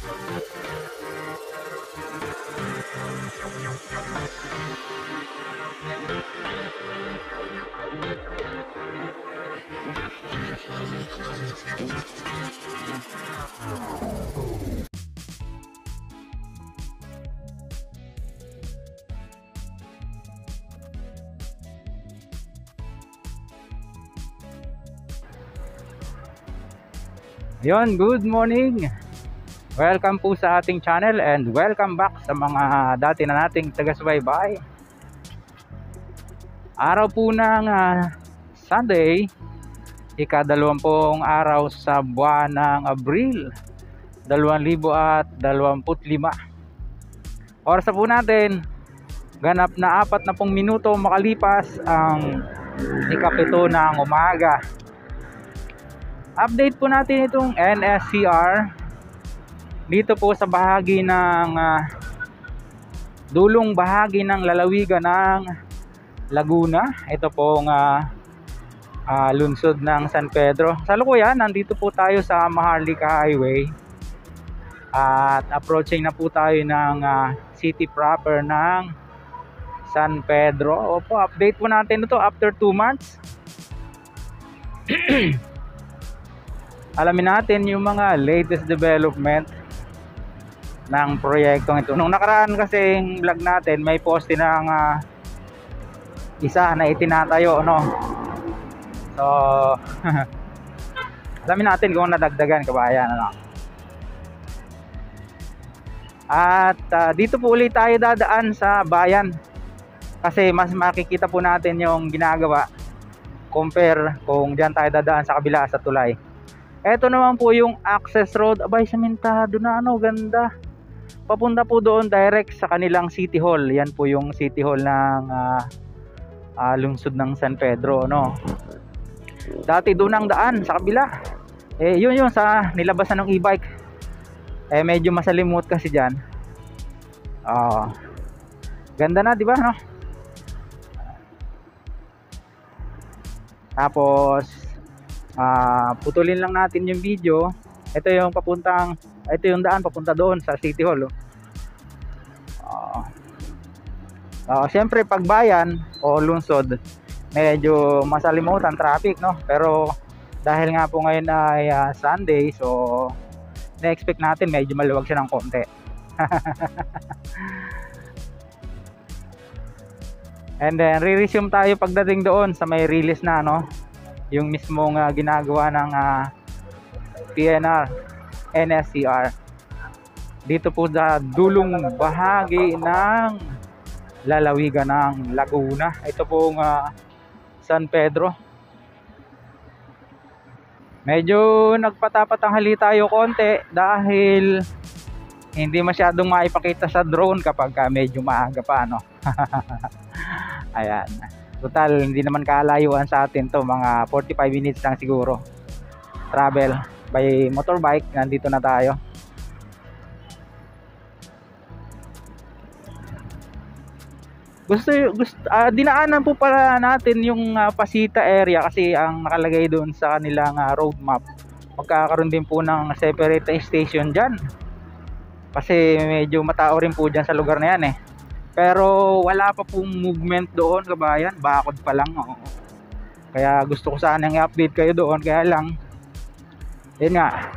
Yon, good morning. Welcome po sa ating channel and welcome back sa mga dati na nating taga-subaybay. Araw po ng Sunday, ika-20 araw sa buwan ng Abril 2025. Oras po natin, ganap na 40 minuto makalipas ang ika-7 ng umaga. Update po natin itong NSCR dito po sa bahagi ng dulong bahagi ng lalawigan ng Laguna. Ito pong lungsod ng San Pedro. Sa lukuyan, nandito po tayo sa Maharlika Highway at approaching na po tayo ng city proper ng San Pedro. Opo, update po natin ito after 2 months. Alamin natin yung mga latest development ng proyektong ito. Nung nakaraan kasing vlog natin, may poste ng isa na itinatayo, no? So alamin natin kung nadagdagan, kabayan, ano? At dito po ulit tayo dadaan sa bayan kasi mas makikita po natin yung ginagawa compare kung diyan tayo dadaan sa kabila sa tulay. Ito naman po yung access road. Abay, samentado na, ano, ganda. Papunta po doon direct sa kanilang City Hall. Yan po yung City Hall ng lungsod ng San Pedro, no? Dati doon ang daan sa kabila. Yun yung sa nilabasan ng e-bike. Medyo masalimut kasi diyan. Ganda na, di ba, no? Tapos putulin lang natin yung video. Ito yung daan papunta doon sa City Hall, siyempre pag bayan o lungsod, medyo masalimutan traffic, no? Pero dahil nga po ngayon ay Sunday, so na-expect natin medyo maluwag siya ng konti. And then re-resume tayo pagdating doon sa may release na, no? Yung mismong ginagawa ng PNR NSCR dito po sa dulong bahagi ng lalawigan ng Laguna. Ito pong San Pedro. Medyo nagpatapatanghali tayo konti dahil hindi masyadong maipakita sa drone kapag medyo maaga pa, no? Ayan. Total, hindi naman kalayuan sa atin to, mga 45 minutes lang siguro travel by motorbike. Nandito na tayo. Dinaanan po pala natin yung Pasita area kasi ang nakalagay doon sa kanilang road map, magkakaroon din po ng separate station dyan kasi medyo matao rin po dyan sa lugar na yan, pero wala pa pong movement doon, kabayan. Bakod pa lang, kaya gusto ko sanang i-update kayo doon, kaya lang yun nga,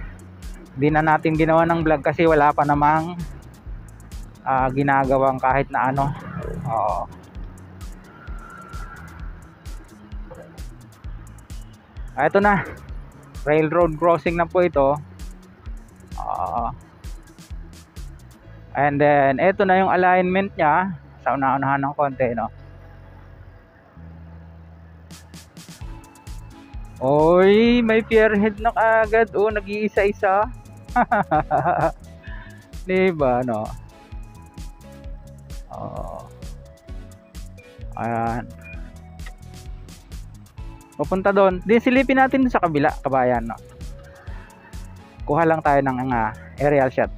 hindi na natin ginawa ng vlog kasi wala pa namang ginagawang kahit na ano. Ito na, railroad crossing na po ito. And then ito na yung alignment niya sa una-unahan ng konti, no? Oy, may pierhead na agad. Nag-iisa-isa. Diba, no? Ayan. Papunta doon. Di silipin natin sa kabila, kabayan, no? Kuha lang tayo ng aerial shot.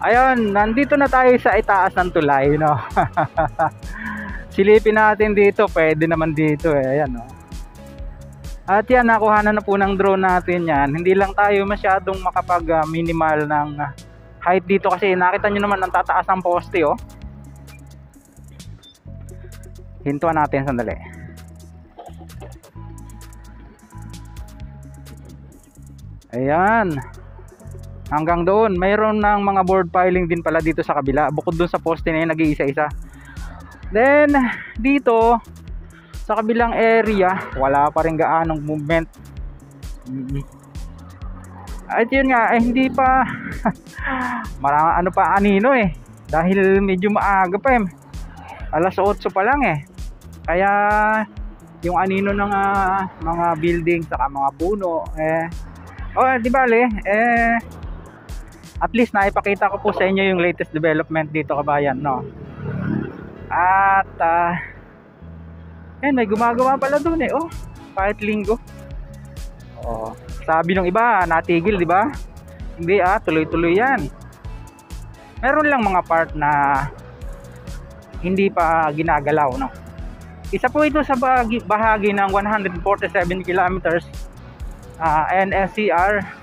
Ayun, nandito na tayo sa itaas ng tulay, no? Silipin natin dito, pwede naman dito eh. Ayan, no? At yan, nakuhanan na po ng drone natin yan. Hindi lang tayo masyadong makapag minimal ng height dito kasi nakita nyo naman ang tataas ng poste, oh. Hintuan natin sandali. Ayan. Hanggang doon, mayroon ng mga board piling din pala dito sa kabila. Bukod doon sa poste na yun, nag-iisa-isa. Then, dito, sa kabilang area, wala pa rin gaanong movement. At yun nga, hindi pa, marami ano pa anino eh. Dahil medyo maaga pa eh. Alas 8 pa lang eh. Kaya, yung anino ng mga building, saka mga puno, di bale, at least naipakita ko po sa inyo yung latest development dito, kabayan, no? At may gumagawa pala doon eh, oh, kahit linggo. Oh, sabi ng iba natigil, di ba? Hindi tuloy-tuloy yan. Meron lang mga part na hindi pa ginagalaw, no? Isa po ito sa bahagi ng 147 kilometers NSCR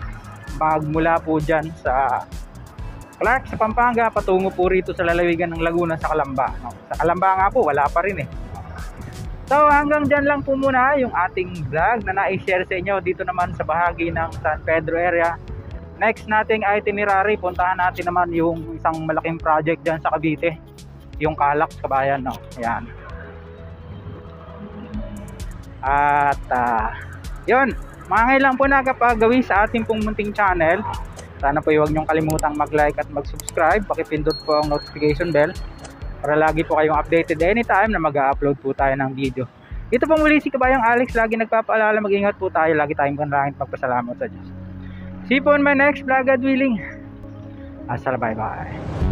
magmula po dyan sa Clark sa Pampanga patungo po rito sa lalawigan ng Laguna sa Calamba, no? Sa Calamba nga po wala pa rin eh. So hanggang dyan lang po muna yung ating vlog na na-share sa inyo dito naman sa bahagi ng San Pedro area. Next nating itinerary, puntahan natin naman yung isang malaking project dyan sa Cavite, yung Calax, kabayan, no? Ayan. At yun, mga lang po nakapagawi sa ating pong munting channel. Sana po huwag niyong kalimutang mag-like at mag-subscribe. Pakipindot po ang notification bell para lagi po kayong updated anytime na mag-upload po tayo ng video. Ito po muli si Kabayang Alex, lagi nagpapaalala, mag-ingat po tayo, lagi tayong panalangin at magpasalamat sa Diyos. See you po in my next vlog, God willing. Bye bye.